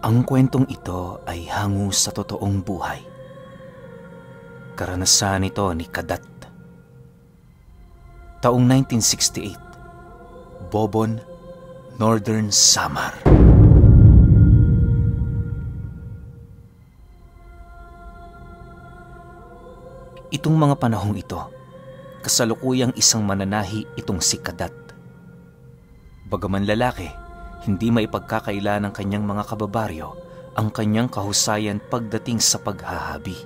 Ang kwentong ito ay hango sa totoong buhay. Karanasan ito ni Kadat. Taong 1968, Bobon, Northern Samar. Itong mga panahong ito, kasalukuyang isang mananahi itong si Kadat. Bagaman lalaki, hindi maipagkakaila ng kanyang mga kababaryo ang kanyang kahusayan pagdating sa paghahabi.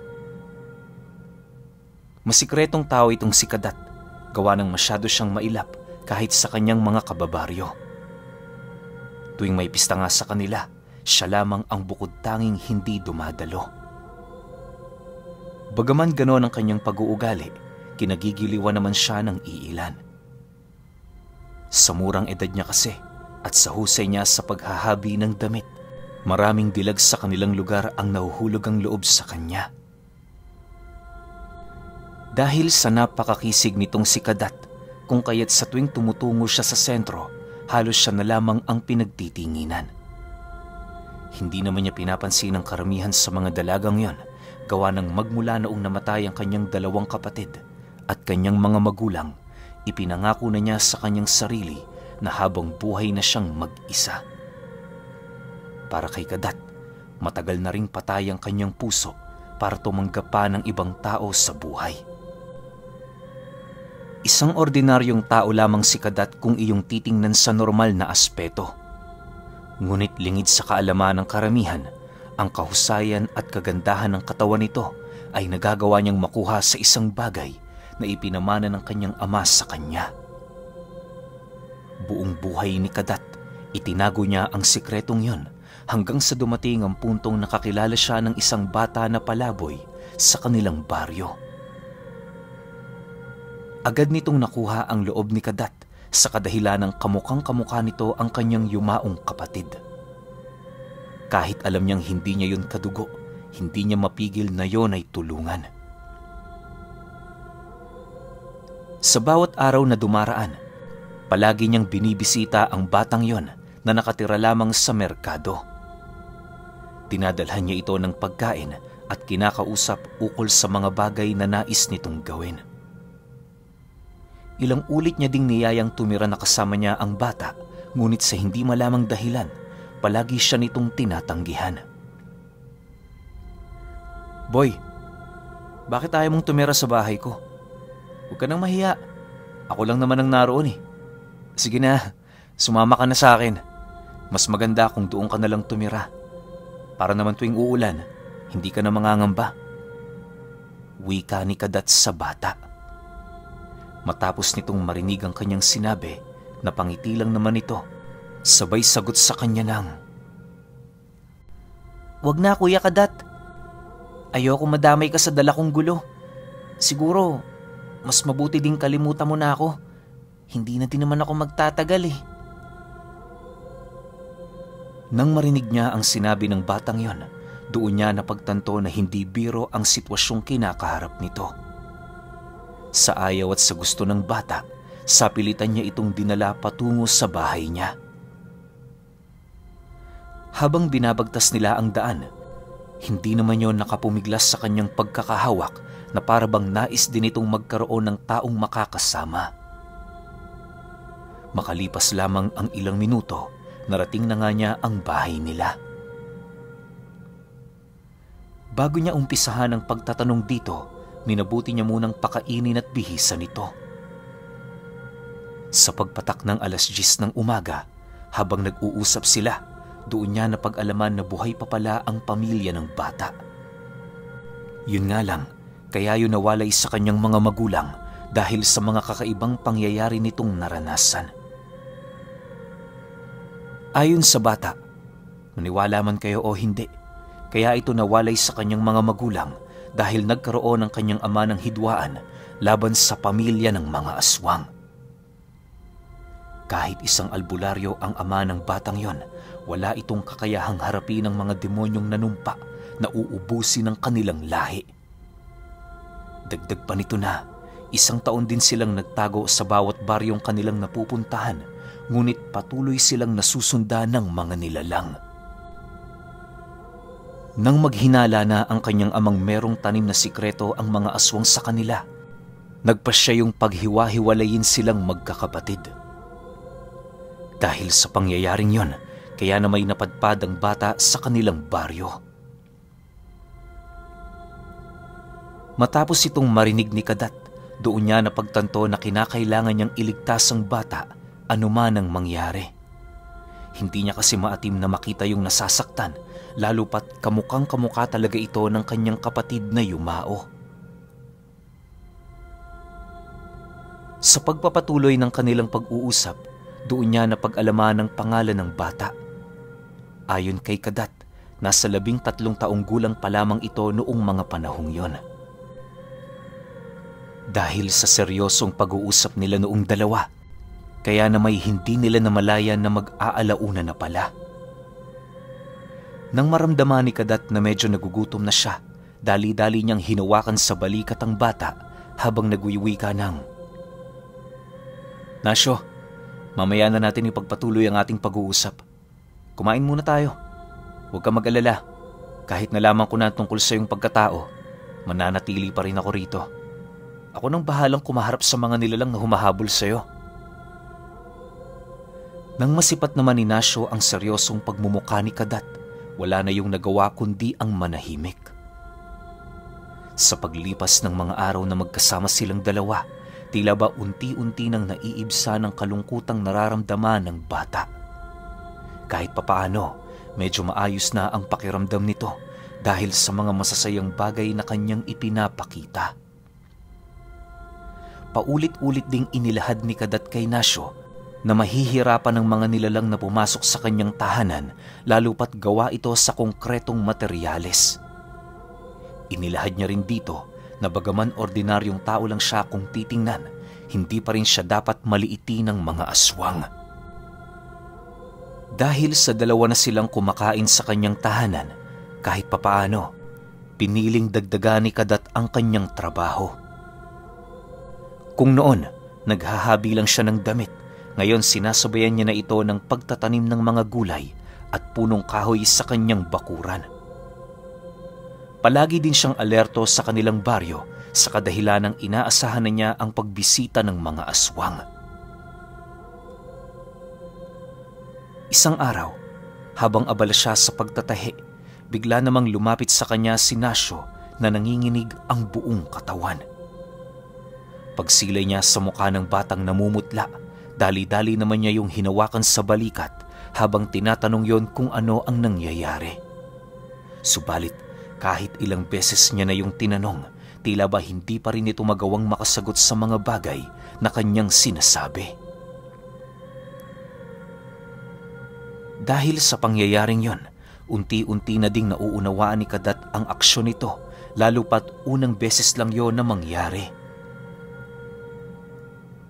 Masikretong tao itong si Kadat, gawa ng masyado siyang mailap kahit sa kanyang mga kababaryo. Tuwing may pista nga sa kanila, siya lamang ang bukod tanging hindi dumadalo. Bagaman ganon ang kanyang pag-uugali, kinagigiliwan naman siya ng iilan. Sa murang edad niya kasi at sa husay niya sa paghahabi ng damit, maraming dilag sa kanilang lugar ang nahuhulog ang loob sa kanya. Dahil sa napakakisig nitong si Kadat, kung kaya't sa tuwing tumutungo siya sa sentro, halos siya na lamang ang pinagtitinginan. Hindi naman niya pinapansin ang karamihan sa mga dalagang yon, gawa ng magmula noong namatay ang kanyang dalawang kapatid at kanyang mga magulang, ipinangako na niya sa kanyang sarili na habang buhay na siyang mag-isa. Para kay Kadat, matagal na ring patay ang kanyang puso para tumanggap pa ng ibang tao sa buhay. Isang ordinaryong tao lamang si Kadat kung iyong titingnan sa normal na aspeto. Ngunit lingid sa kaalaman ng karamihan, ang kahusayan at kagandahan ng katawan nito ay nagagawa niyang makuha sa isang bagay na ipinamana ng kanyang ama sa kanya. Buong buhay ni Kadat, itinago niya ang sikretong yon hanggang sa dumating ang puntong nakakilala siya ng isang bata na palaboy sa kanilang baryo. Agad nitong nakuha ang loob ni Kadat sa kadahilan ng kamukhang-kamukha nito ang kanyang yumaong kapatid. Kahit alam niyang hindi niya yun kadugo, hindi niya mapigil na yon ay tulungan. Sa bawat araw na dumaraan, palagi niyang binibisita ang batang yon na nakatira lamang sa merkado. Dinadalhan niya ito ng pagkain at kinakausap ukol sa mga bagay na nais nitong gawin. Ilang ulit niya ding niyayang tumira na kasama niya ang bata, ngunit sa hindi malamang dahilan, palagi siya nitong tinatanggihan. "Boy, bakit ayaw mong tumira sa bahay ko? Huwag ka nang mahiya. Ako lang naman ang naroon eh. Sige na, sumama ka na sa akin. Mas maganda kung doon ka na lang tumira. Para naman tuwing uulan, hindi ka na mangangamba." Wika ni Kadat sa bata. Matapos nitong marinig ang kanyang sinabi, napangiti lang naman ito. Sabay sagot sa kanya ng, "Wag na, Kuya Kadat. Ayoko madamay ka sa dala kong gulo. Siguro, mas mabuti ding kalimutan mo na ako. Hindi na din naman ako magtatagal eh." Nang marinig niya ang sinabi ng batang yon, doon niya napagtanto na hindi biro ang sitwasyong kinakaharap nito. Sa ayaw at sa gusto ng bata, sapilitan niya itong dinala patungo sa bahay niya. Habang binabagtas nila ang daan, hindi naman yon nakapumiglas sa kanyang pagkakahawak na para bang nais din itong magkaroon ng taong makakasama. Makalipas lamang ang ilang minuto, narating na nga niya ang bahay nila. Bago niya umpisahan ang pagtatanong dito, minabuti niya munang pakainin at bihisan ito. Sa pagpatak ng 10:00 ng umaga, habang nag-uusap sila, doon niya napag-alaman na buhay pa pala ang pamilya ng bata. Yun nga lang, kaya yun nawalay sa kanyang mga magulang dahil sa mga kakaibang pangyayari nitong naranasan. Ayon sa bata, maniwala man kayo o hindi, kaya ito nawalay sa kanyang mga magulang dahil nagkaroon ng kanyang ama ng hidwaan laban sa pamilya ng mga aswang. Kahit isang albularyo ang ama ng batang yon, wala itong kakayahang harapin ng mga demonyong nanumpa na uubusin ng kanilang lahi. Dagdag pa nito na, 1 taon din silang nagtago sa bawat baryong kanilang napupuntahan, ngunit patuloy silang nasusundan ng mga nilalang. Nang maghinala na ang kanyang amang merong tanim na sikreto ang mga aswang sa kanila, nagpasya yung paghiwa-hiwalayin silang magkakapatid. Dahil sa pangyayaring yon, kaya na may napadpad ang bata sa kanilang baryo. Matapos itong marinig ni Kadat, doon niya napagtanto na kinakailangan niyang iligtas ang bata anuman ang mangyari. Hindi niya kasi maatim na makita yung nasasaktan, lalo pat kamukhang kamukha talaga ito ng kanyang kapatid na Yumao. Sa pagpapatuloy ng kanilang pag-uusap, doon niya napag-alaman ang pangalan ng bata. Ayon kay Kadat, nasa 13 taong gulang pa lamang ito noong mga panahong yon. Dahil sa seryosong pag-uusap nila noong dalawa, kaya na may hindi nila namalayan na mag-aalauna na pala. Nang maramdaman ni Kadat na medyo nagugutom na siya, dali-dali niyang hinawakan sa balikat ang bata habang nagwiwika ng, "Nasyo, mamaya na natin ipagpatuloy ang ating pag-uusap. Kumain muna tayo. Huwag ka mag-alala. Kahit nalaman ko na tungkol sa iyong pagkatao, mananatili pa rin ako rito. Ako nang bahalang kumaharap sa mga nilalang na humahabol sa iyo." Nang masipat naman ni Nasyo ang seryosong pagmumukha ni Kadat, wala na yung nagawa kundi ang manahimik. Sa paglipas ng mga araw na magkasama silang dalawa, tila ba unti-unti nang naiibsa ng kalungkutang nararamdaman ng bata. Kahit papaano, medyo maayos na ang pakiramdam nito dahil sa mga masasayang bagay na kanyang ipinapakita. Paulit-ulit ding inilahad ni Kadat kay Nasyo na mahihirapan ng mga nilalang na pumasok sa kanyang tahanan, lalo pat gawa ito sa konkretong materyales. Inilahad niya rin dito na bagaman ordinaryong tao lang siya kung titingnan, hindi pa rin siya dapat maliitin ng mga aswang. Dahil sa dalawa na silang kumakain sa kanyang tahanan, kahit papaano, piniling dagdagan ni Kadat ang kanyang trabaho. Kung noon, naghahabi lang siya ng damit, ngayon sinasabayan niya na ito ng pagtatanim ng mga gulay at punong kahoy sa kanyang bakuran. Palagi din siyang alerto sa kanilang baryo sa kadahilan ng inaasahan na niya ang pagbisita ng mga aswang. Isang araw, habang abala siya sa pagtatahi, bigla namang lumapit sa kanya si Nasyo na nanginginig ang buong katawan. Pagsilay niya sa mukha ng batang namumutla, dali-dali naman niya yung hinawakan sa balikat habang tinatanong yon kung ano ang nangyayari. Subalit kahit ilang beses niya na yung tinanong, tila ba hindi pa rin ito magawang makasagot sa mga bagay na kanyang sinasabi. Dahil sa pangyayaring yon, unti-unti na ding nauunawaan ni Kadat ang aksyon nito, lalo pat unang beses lang yon na mangyari.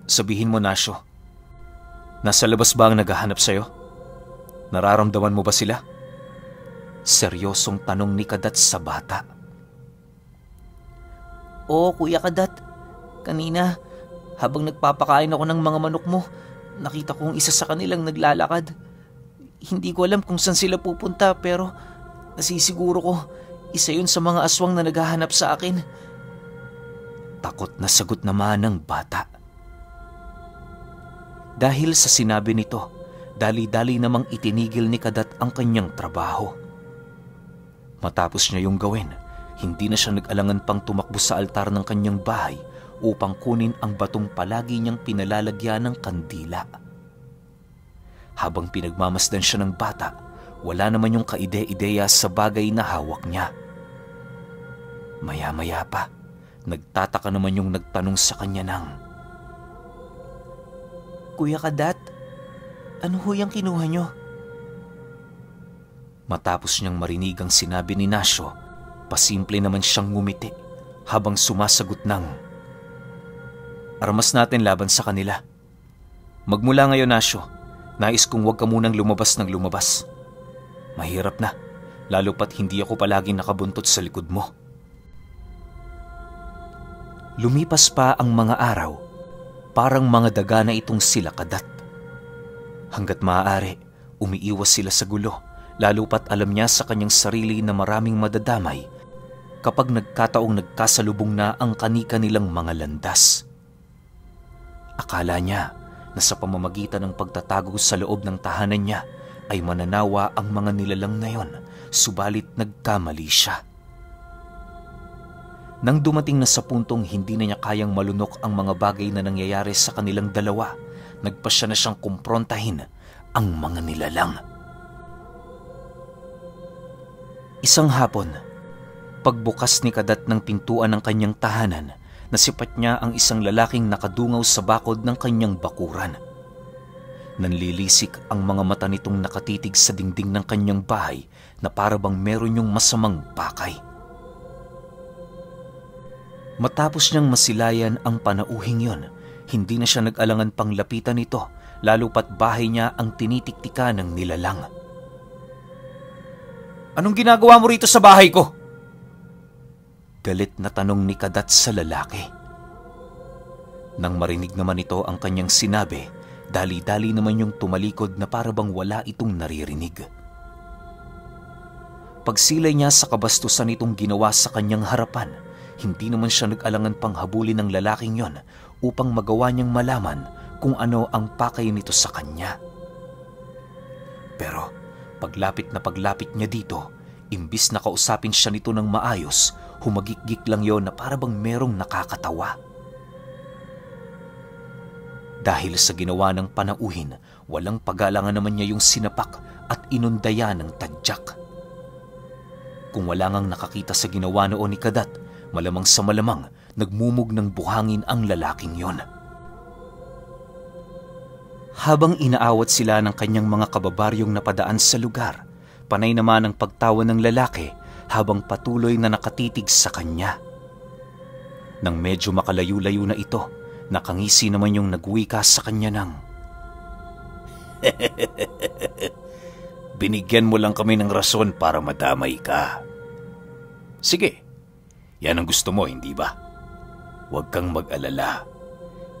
"Sabihin mo, Nasyo, nasa labas ba ang naghahanap sa'yo? Nararamdaman mo ba sila?" Seryosong tanong ni Kadat sa bata. "Oo, Kuya Kadat. Kanina, habang nagpapakain ako ng mga manok mo, nakita kong isa sa kanilang naglalakad. Hindi ko alam kung saan sila pupunta pero nasisiguro ko isa yun sa mga aswang na naghahanap sa akin." Takot na sagot naman ng bata. Dahil sa sinabi nito, dali-dali namang itinigil ni Kadat ang kanyang trabaho. Matapos niya yung gawin, hindi na siya nag-alangan pang tumakbo sa altar ng kanyang bahay upang kunin ang batong palagi niyang pinalalagyan ng kandila. Habang pinagmamasdan siya ng bata, wala naman yung kaide-ideya sa bagay na hawak niya. Maya-maya pa, nagtataka naman yung nagtanong sa kanya ng, "Kuya Kadat, ano ho yung kinuha niyo?" Matapos niyang marinig ang sinabi ni Nasyo, pasimple naman siyang ngumiti habang sumasagot ng, "Armas natin laban sa kanila. Magmula ngayon, Nasyo, nais kong huwag ka munang lumabas ng lumabas. Mahirap na, lalo pat hindi ako palaging nakabuntot sa likod mo." Lumipas pa ang mga araw, parang mga daga na itong sila Kadat. Hanggat maaari, umiiwas sila sa gulo, lalo pat alam niya sa kanyang sarili na maraming madadamay kapag nagkataong nagkasalubong na ang kani-kanilang mga landas. Akala niya na sa pamamagitan ng pagtatago sa loob ng tahanan niya ay mananawa ang mga nilalang na yon, subalit nagkamali siya. Nang dumating na sa puntong hindi na niya kayang malunok ang mga bagay na nangyayari sa kanilang dalawa, nagpasya na siyang kumprontahin ang mga nilalang. Isang hapon, pagbukas ni Kadat ng pintuan ng kanyang tahanan, nasipat niya ang isang lalaking nakadungaw sa bakod ng kanyang bakuran. Nanlilisik ang mga mata nitong nakatitig sa dingding ng kanyang bahay na para bang meron yung masamang pakay. Matapos niyang masilayan ang panauhing yon, hindi na siya nag-alangan pang lapitan ito, lalo pat bahay niya ang tinitiktika ng nilalang. "Anong ginagawa mo rito sa bahay ko?" Galit na tanong ni Kadat sa lalaki. Nang marinig naman ito ang kanyang sinabi, dali-dali naman yung tumalikod na para bang wala itong naririnig. Pagsilay niya sa kabastusan itong ginawa sa kanyang harapan, hindi naman siya nag-alangan pang habulin ng lalaking yon upang magawa niyang malaman kung ano ang pakay nito sa kanya. Pero paglapit niya dito, imbis na kausapin siya nito ng maayos, humagikgik lang yon na para bang merong nakakatawa. Dahil sa ginawa ng panauhin, walang pag-aalangan naman niya yung sinapak at inundaya ng tadyak. Kung wala ngang nakakita sa ginawa noon ni Kadat, malamang sa malamang nagmumug ng buhangin ang lalaking yon. Habang inaawat sila ng kanyang mga kababaryong napadaan sa lugar, panay naman ang pagtawa ng lalaki habang patuloy na nakatitig sa kanya. Nang medyo makalayo-layo na ito, nakangisi naman yung nagwika sa kanya ng, "Binigyan mo lang kami ng rason para madamay ka. Sige, yan ang gusto mo, hindi ba? Huwag kang mag-alala.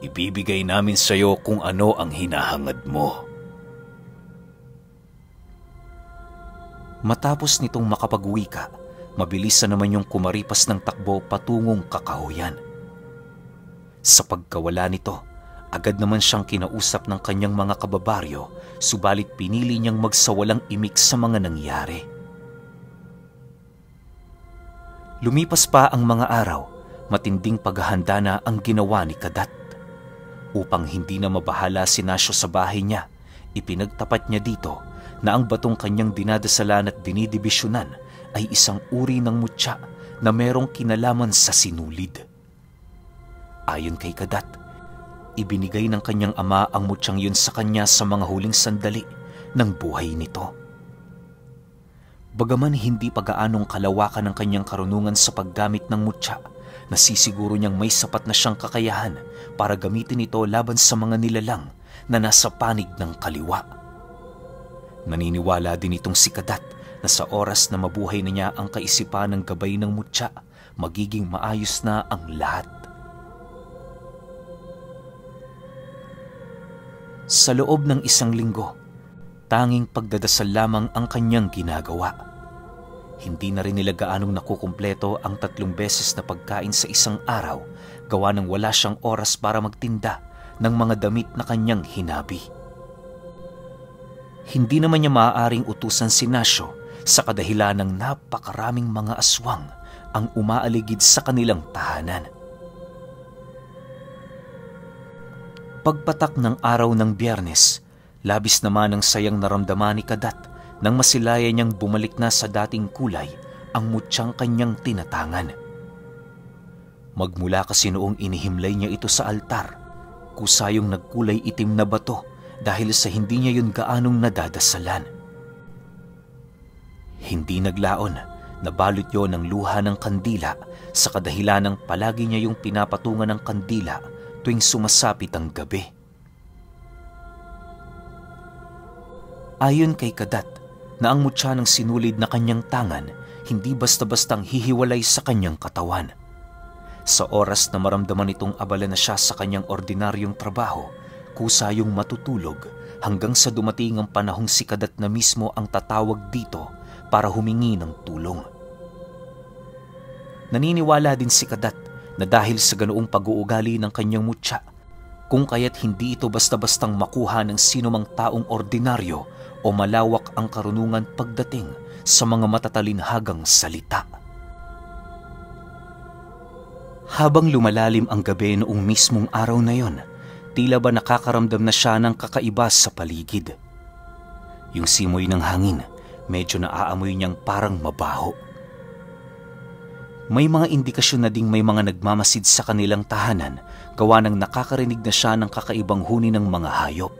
Ibibigay namin sa iyo kung ano ang hinahangad mo." Matapos nitong makapagwika, mabilis na naman yung kumaripas ng takbo patungong kakahuyan. Sa pagkawala nito, agad naman siyang kinausap ng kanyang mga kababaryo, subalit pinili niyang magsawalang imik sa mga nangyari. Lumipas pa ang mga araw, matinding paghahanda na ang ginawa ni Kadat. Upang hindi na mabahala si Nasyo sa bahay niya, ipinagtapat niya dito na ang batong kanyang dinadasalan at dinidibisyonan ay isang uri ng mutya na merong kinalaman sa sinulid. Ayon kay Kadat, ibinigay ng kanyang ama ang mutyang yun sa kanya sa mga huling sandali ng buhay nito. Bagaman hindi pagaanong kalawakan ng kanyang karunungan sa paggamit ng mutya, nasisiguro niyang may sapat na siyang kakayahan para gamitin ito laban sa mga nilalang na nasa panig ng kaliwa. Naniniwala din itong si Kadat na sa oras na mabuhay na niya ang kaisipan ng gabay ng mutya, magiging maayos na ang lahat. Sa loob ng isang linggo, tanging pagdadasal lamang ang kanyang ginagawa. Hindi na rin nila gaanong nakukumpleto ang 3 beses na pagkain sa isang araw, gawa ng wala siyang oras para magtinda ng mga damit na kanyang hinabi. Hindi naman niya maaaring utusan si Nasyo sa kadahilan ng napakaraming mga aswang ang umaaligid sa kanilang tahanan. Pagpatak ng araw ng Biyernes, labis naman ang sayang naramdaman ni Kadat nang masilaya niyang bumalik na sa dating kulay ang mutyang kanyang tinatangan. Magmula kasi noong inihimlay niya ito sa altar, kusayong nagkulay itim na bato dahil sa hindi niya yun gaanong nadadasalan. Hindi naglaon, nabalot yon ng luha ng kandila sa kadahilan ng palagi niya yung pinapatungan ng kandila tuwing sumasapit ang gabi. Ayon kay Kadat, na ang mutya ng sinulid na kanyang tangan hindi basta-bastang hihiwalay sa kanyang katawan. Sa oras na maramdaman itong abala na siya sa kanyang ordinaryong trabaho, kusayong matutulog hanggang sa dumating ang panahong si Kadat na mismo ang tatawag dito para humingi ng tulong. Naniniwala din si Kadat na dahil sa ganoong pag-uugali ng kanyang mutya, kung kaya't hindi ito basta-bastang makuha ng sinumang taong ordinaryo o malawak ang karunungan pagdating sa mga matatalinhagang salita. Habang lumalalim ang gabi noong mismong araw na yon, tila ba nakakaramdam na siya ng kakaiba sa paligid. Yung simoy ng hangin, medyo naaamoy niyang parang mabaho. May mga indikasyon na ding may mga nagmamasid sa kanilang tahanan, gawa ng nakakarinig na siya ng kakaibang huni ng mga hayop.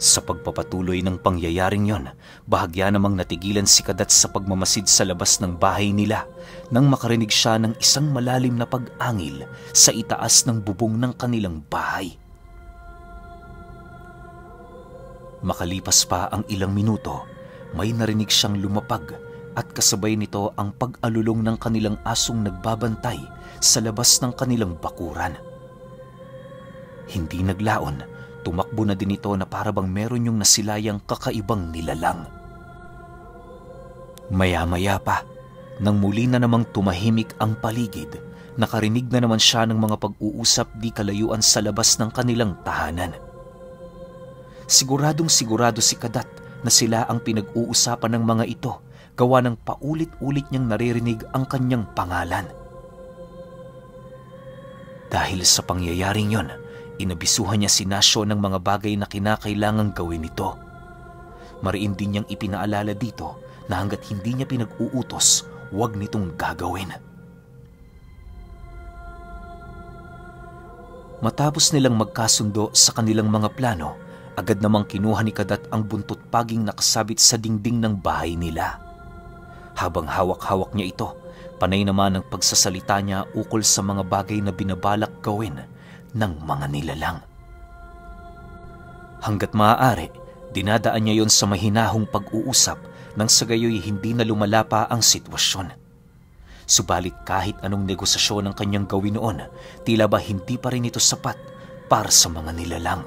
Sa pagpapatuloy ng pangyayaring yon, bahagya namang natigilan si Kadat sa pagmamasid sa labas ng bahay nila nang makarinig siya ng isang malalim na pag-angil sa itaas ng bubong ng kanilang bahay. Makalipas pa ang ilang minuto, may narinig siyang lumapag at kasabay nito ang pag-alulong ng kanilang asong nagbabantay sa labas ng kanilang bakuran. Hindi naglaon, tumakbo na din ito na parabang meron yung nasilayang kakaibang nilalang. Maya-maya pa, nang muli na namang tumahimik ang paligid, nakarinig na naman siya ng mga pag-uusap di kalayuan sa labas ng kanilang tahanan. Siguradong sigurado si Kadat na sila ang pinag-uusapan ng mga ito, gawa ng paulit-ulit niyang naririnig ang kanyang pangalan. Dahil sa pangyayaring yon, inabisuhan niya si Nasyo ng mga bagay na kinakailangang gawin nito. Mariin din niyang ipinaalala dito na hanggat hindi niya pinag-uutos, huwag nitong gagawin. Matapos nilang magkasundo sa kanilang mga plano, agad namang kinuha ni Kadat ang buntot paging nakasabit sa dingding ng bahay nila. Habang hawak-hawak niya ito, panay naman ang pagsasalita niya ukol sa mga bagay na binabalak gawin ng mga nilalang. Hanggat maaari, dinadaan niya yon sa mahinahong pag-uusap nang sa gayoy hindi na lumala pa ang sitwasyon. Subalit kahit anong negosasyon ang kanyang gawin noon, tila ba hindi pa rin ito sapat para sa mga nilalang.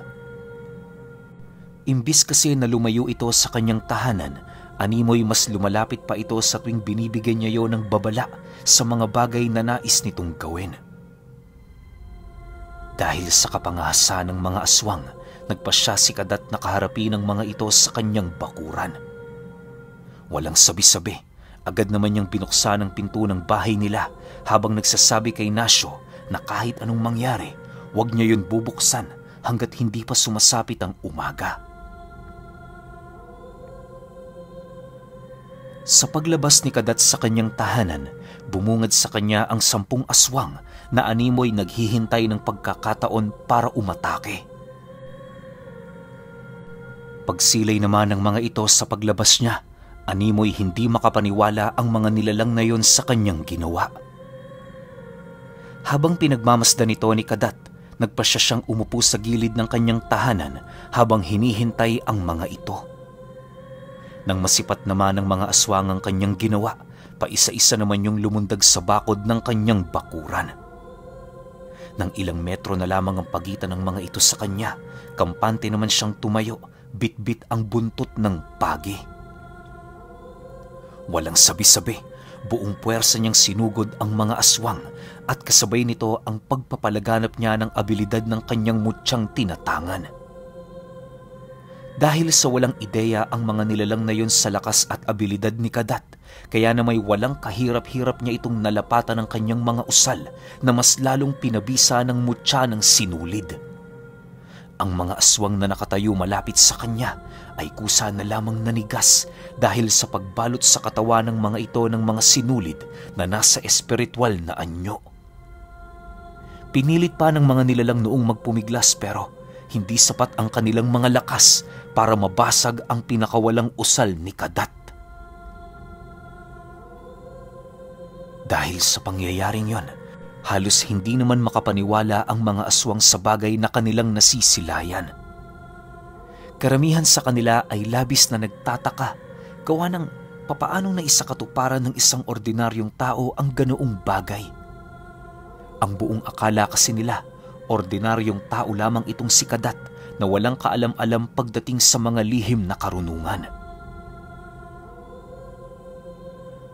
Imbis kasi na lumayo ito sa kanyang tahanan, animoy mas lumalapit pa ito sa tuwing binibigyan niya yon ng babala sa mga bagay na nais nitong gawin. Dahil sa kapangahasan ng mga aswang, nagpasya si Kadat na kaharapin ang mga ito sa kanyang bakuran. Walang sabi-sabi, agad naman niyang binuksan ang pinto ng bahay nila habang nagsasabi kay Nasyo na kahit anong mangyari, huwag niya yun bubuksan hanggat hindi pa sumasapit ang umaga. Sa paglabas ni Kadat sa kanyang tahanan, bumungad sa kanya ang 10 aswang na animoy naghihintay ng pagkakataon para umatake. Pagsilay naman ng mga ito sa paglabas niya, animoy hindi makapaniwala ang mga nilalang na yon sa kanyang ginawa. Habang pinagmamasdan nito ni Kadat, nagpasya siyang umupo sa gilid ng kanyang tahanan habang hinihintay ang mga ito. Nang masipat naman ng mga aswang ang kanyang ginawa, paisa-isa naman yung lumundag sa bakod ng kanyang bakuran. Nang ilang metro na lamang ang pagitan ng mga ito sa kanya, kampante naman siyang tumayo, bit-bit ang buntot ng pagi. Walang sabi-sabi, buong puwersa niyang sinugod ang mga aswang at kasabay nito ang pagpapalaganap niya ng abilidad ng kanyang mutyang tinatangan. Dahil sa walang ideya ang mga nilalang na yon sa lakas at abilidad ni Kadat, kaya na may walang kahirap-hirap niya itong nalapatan ng kanyang mga usal na mas lalong pinabisa ng mutya ng sinulid. Ang mga aswang na nakatayo malapit sa kanya ay kusa na lamang nanigas dahil sa pagbalot sa katawan ng mga ito ng mga sinulid na nasa espiritual na anyo. Pinilit pa ng mga nilalang noong magpumiglas pero hindi sapat ang kanilang mga lakas para mabasag ang pinakawalang usal ni Kadat. Dahil sa pangyayaring yon, halos hindi naman makapaniwala ang mga aswang sa bagay na kanilang nasisilayan. Karamihan sa kanila ay labis na nagtataka, gawa ng papaanong naisakatuparan ng isang ordinaryong tao ang ganoong bagay. Ang buong akala kasi nila, ordinaryong tao lamang itong si Kadat na walang kaalam-alam pagdating sa mga lihim na karunungan.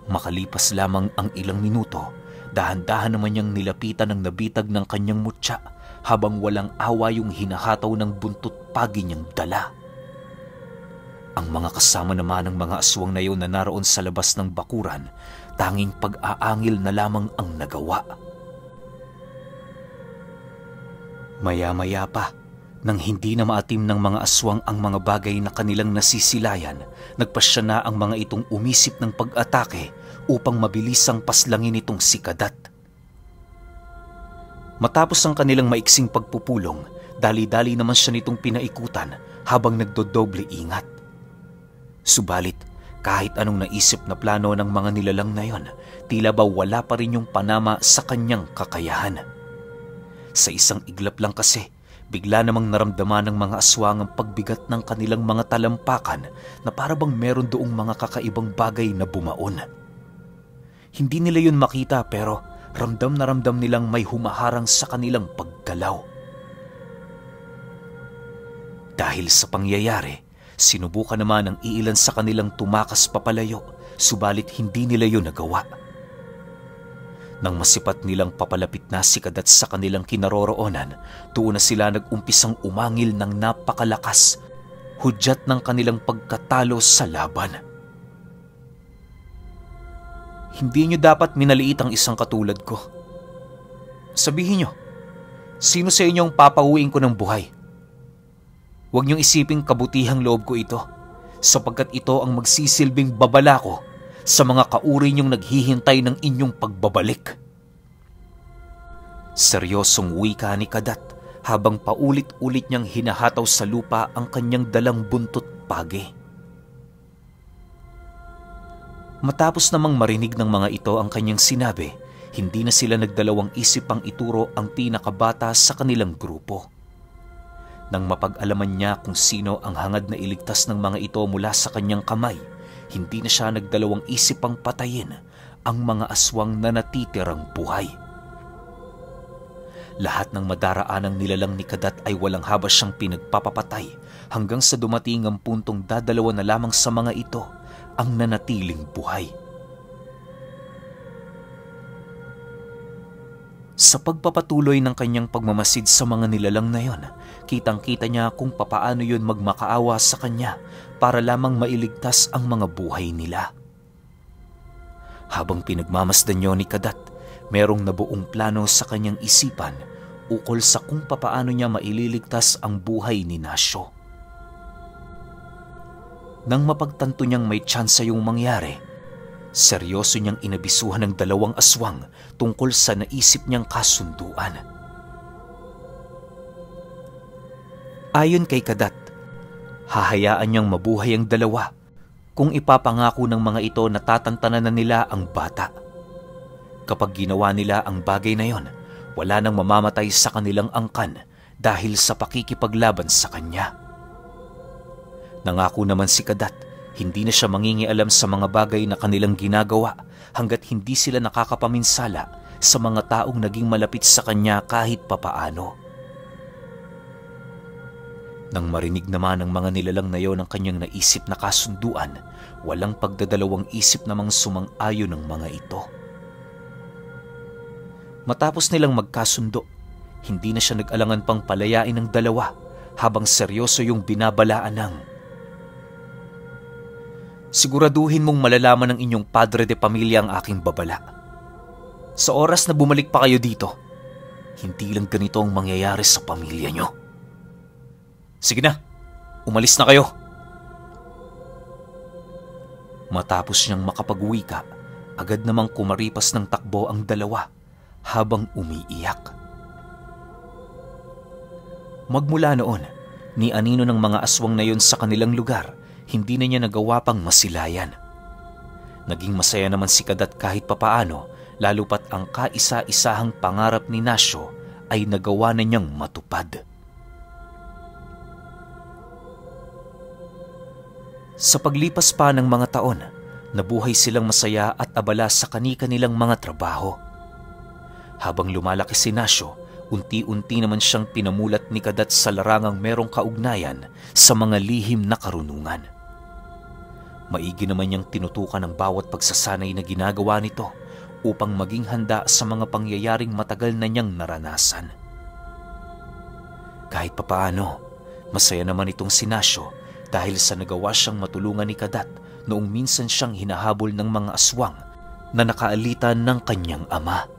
Makalipas lamang ang ilang minuto, dahan-dahan naman niyang nilapitan ang nabitag ng kanyang mutya habang walang awa yung hinahataw ng buntot pagi niyang dala. Ang mga kasama naman ng mga aswang na yun na naroon sa labas ng bakuran, tanging pag-aangil na lamang ang nagawa. Maya-maya pa, nang hindi na maatim ng mga aswang ang mga bagay na kanilang nasisilayan, nagpasya na ang mga itong umisip ng pag-atake upang mabilisang paslangin itong si Kadat. Matapos ang kanilang maiksing pagpupulong, dali-dali naman siya nitong pinaikutan habang nagdodoble ingat. Subalit, kahit anong naisip na plano ng mga nilalang na yon, tila ba wala pa rin yung panama sa kanyang kakayahan. Sa isang iglap lang kasi, bigla namang naramdaman ng mga aswang ang pagbigat ng kanilang mga talampakan na para bang meron doong mga kakaibang bagay na bumaon. Hindi nila yun makita pero ramdam na ramdam nilang may humaharang sa kanilang paggalaw. Dahil sa pangyayari, sinubukan naman ng iilan sa kanilang tumakas papalayo, subalit hindi nila yun nagawa. Nang masipat nilang papalapit na si Kadat sa kanilang kinaroroonan, doon na sila nag-umpisang umangil ng napakalakas, hudyat ng kanilang pagkatalo sa laban. Hindi nyo dapat minaliit ang isang katulad ko. Sabihin nyo, sino sa inyo ang papauwiin ko ng buhay? Huwag niyong isiping kabutihang loob ko ito, sapagkat ito ang magsisilbing babala ko sa mga kauri niyong naghihintay ng inyong pagbabalik. Seryosong wika ni Kadat habang paulit-ulit niyang hinahataw sa lupa ang kanyang dalang buntot pagi. Matapos namang marinig ng mga ito ang kanyang sinabi, hindi na sila nagdalawang isip pang ituro ang pinakabata sa kanilang grupo. Nang mapag-alaman niya kung sino ang hangad na iligtas ng mga ito mula sa kanyang kamay, hindi na siya nagdalawang isip pang patayin ang mga aswang na natitirang buhay. Lahat ng madaraanang nilalang ni Kadat ay walang habas siyang pinagpapapatay hanggang sa dumating ang puntong dadalawa na lamang sa mga ito ang nanatiling buhay. Sa pagpapatuloy ng kanyang pagmamasid sa mga nilalang na yon, kitang-kita niya kung papaano yun magmakaawa sa kanya para lamang mailigtas ang mga buhay nila. Habang pinagmamasdan niyo ni Kadat, merong nabuong plano sa kanyang isipan ukol sa kung papaano niya maililigtas ang buhay ni Nasyo. Nang mapagtanto niyang may tsansa yung mangyari, seryoso niyang inabisuhan ng dalawang aswang tungkol sa naisip niyang kasunduan. Ayon kay Kadat, hahayaan niyang mabuhay ang dalawa kung ipapangako ng mga ito na tatantanan na nila ang bata. Kapag ginawa nila ang bagay na yon, wala nang mamamatay sa kanilang angkan dahil sa pakikipaglaban sa kanya. Nangako naman si Kadat, hindi na siya mangingialam sa mga bagay na kanilang ginagawa hanggat hindi sila nakakapaminsala sa mga taong naging malapit sa kanya kahit papaano. Nang marinig naman ng mga nilalang na yon ang kanyang naisip na kasunduan, walang pagdadalawang isip namang sumang-ayon ng mga ito. Matapos nilang magkasundo, hindi na siya nag-alangan pang palayain ng dalawa habang seryoso yung binabalaan ng, "Siguraduhin mong malalaman ng inyong padre de pamilya ang aking babala. Sa oras na bumalik pa kayo dito, hindi lang ganito ang mangyayari sa pamilya nyo. Sige na, umalis na kayo." Matapos niyang makapag-wika, agad namang kumaripas ng takbo ang dalawa habang umiiyak. Magmula noon, ni anino ng mga aswang na yon sa kanilang lugar, hindi na niya nagawa pang masilayan. Naging masaya naman si Kadat kahit papaano, lalo pat ang kaisa-isahang pangarap ni Nasyo ay nagawa na niyang matupad. Sa paglipas pa ng mga taon, nabuhay silang masaya at abala sa kani-kanilang mga trabaho. Habang lumalaki si Nasyo, Unti-unti naman siyang pinamulat ni Kadat sa larangang merong kaugnayan sa mga lihim na karunungan. Maigi naman niyang tinutukan ang bawat pagsasanay na ginagawa nito upang maging handa sa mga pangyayaring matagal na niyang naranasan. Kahit papaano, masaya naman itong si Nasyo dahil sa nagawa siyang matulungan ni Kadat noong minsan siyang hinahabol ng mga aswang na nakaalitan ng kanyang ama.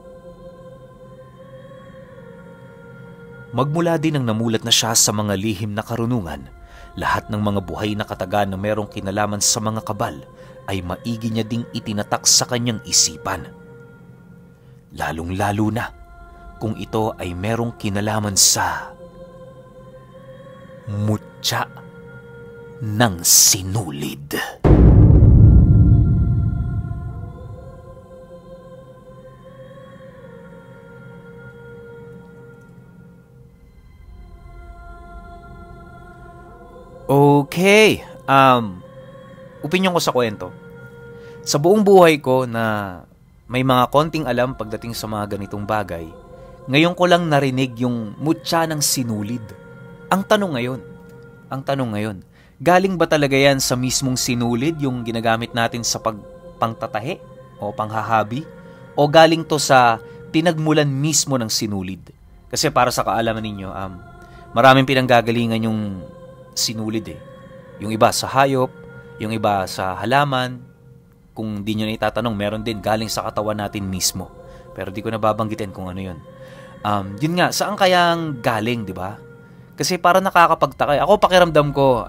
Magmula din ang namulat na siya sa mga lihim na karunungan, lahat ng mga buhay na kataga na merong kinalaman sa mga kabal ay maigi niya ding itinatak sa kanyang isipan. Lalong-lalo na kung ito ay merong kinalaman sa mutya ng sinulid. Okay, opinyon ko sa kwento. Sa buong buhay ko na may mga konting alam pagdating sa mga ganitong bagay, ngayon ko lang narinig yung mutya ng sinulid. Ang tanong ngayon, galing ba talaga yan sa mismong sinulid yung ginagamit natin sa pangtatahe o panghahabi? O galing to sa pinagmulan mismo ng sinulid? Kasi para sa kaalaman ninyo, maraming pinanggagalingan yung sinulid eh. Yung iba sa hayop, yung iba sa halaman. Kung di nyo na itatanong, meron din galing sa katawan natin mismo. Pero di ko nababanggitin kung ano yun. Yun nga, saan kayang galing, di ba? Kasi para nakakapagtaka. Ako pakiramdam ko,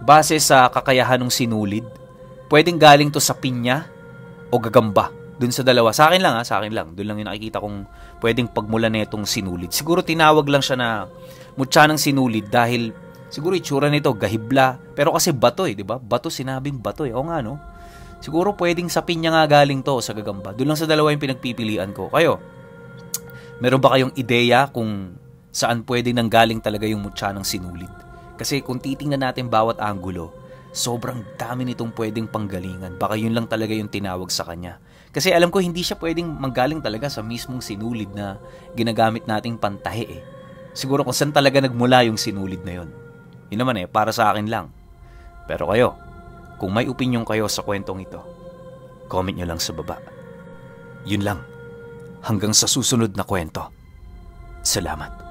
base sa kakayahan ng sinulid, pwedeng galing to sa pinya o gagamba. Dun sa dalawa. Sa akin lang. Dun lang yung nakikita kong pwedeng pagmulan na itong sinulid. Siguro tinawag lang siya na mutya ng sinulid dahil siguro itsura nito gahibla. Pero kasi bato eh, di ba? Bato, sinabing bato eh. O nga no? Siguro pwedeng sa pinya nga galing to o sa gagamba. Doon lang sa dalawa yung pinagpipilian ko. Kayo, meron ba kayong ideya kung saan pwedeng nanggaling talaga yung mutya ng sinulid? Kasi kung titingnan natin bawat anggulo, sobrang dami nitong pwedeng panggalingan. Baka yun lang talaga yung tinawag sa kanya. Kasi alam ko hindi siya pwedeng manggaling talaga sa mismong sinulid na ginagamit nating pantahe eh. Siguro kung saan talaga nagmula yung sinulid na yun. Yun naman eh, para sa akin lang. Pero kayo, kung may opinion kayo sa kwentong ito, comment nyo lang sa baba. Yun lang. Hanggang sa susunod na kwento. Salamat.